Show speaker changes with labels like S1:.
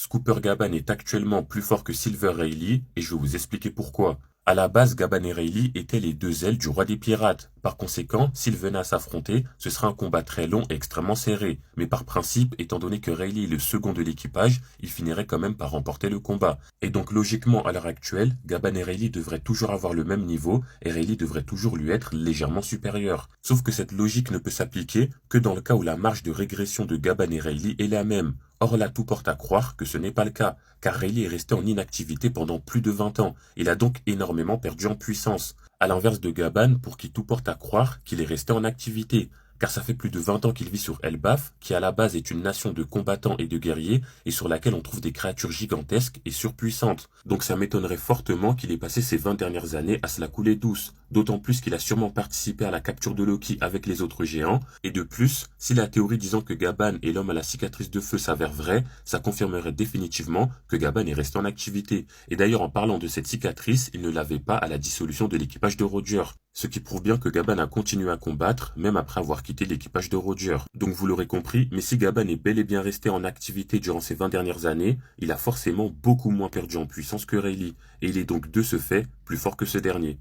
S1: Scooper Gaban est actuellement plus fort que Silver Rayleigh et je vais vous expliquer pourquoi. À la base, Gaban et Rayleigh étaient les deux ailes du roi des pirates. Par conséquent, s'ils venaient à s'affronter, ce serait un combat très long et extrêmement serré. Mais par principe, étant donné que Rayleigh est le second de l'équipage, il finirait quand même par remporter le combat. Et donc logiquement, à l'heure actuelle, Gaban et Rayleigh devraient toujours avoir le même niveau et Rayleigh devrait toujours lui être légèrement supérieur. Sauf que cette logique ne peut s'appliquer que dans le cas où la marge de régression de Gaban et Rayleigh est la même. Or là, tout porte à croire que ce n'est pas le cas, car Rayleigh est resté en inactivité pendant plus de 20 ans. Il a donc énormément perdu en puissance. À l'inverse de Gaban, pour qui tout porte à croire qu'il est resté en activité. Car ça fait plus de 20 ans qu'il vit sur Elbaf, qui à la base est une nation de combattants et de guerriers, et sur laquelle on trouve des créatures gigantesques et surpuissantes. Donc ça m'étonnerait fortement qu'il ait passé ces 20 dernières années à se la couler douce. D'autant plus qu'il a sûrement participé à la capture de Loki avec les autres géants, et de plus, si la théorie disant que Gaban est l'homme à la cicatrice de feu s'avère vraie, ça confirmerait définitivement que Gaban est resté en activité. Et d'ailleurs en parlant de cette cicatrice, il ne l'avait pas à la dissolution de l'équipage de Roger. Ce qui prouve bien que Gaban a continué à combattre, même après avoir quitté l'équipage de Roger. Donc vous l'aurez compris, mais si Gaban est bel et bien resté en activité durant ces 20 dernières années, il a forcément beaucoup moins perdu en puissance que Rayleigh, et il est donc de ce fait plus fort que ce dernier.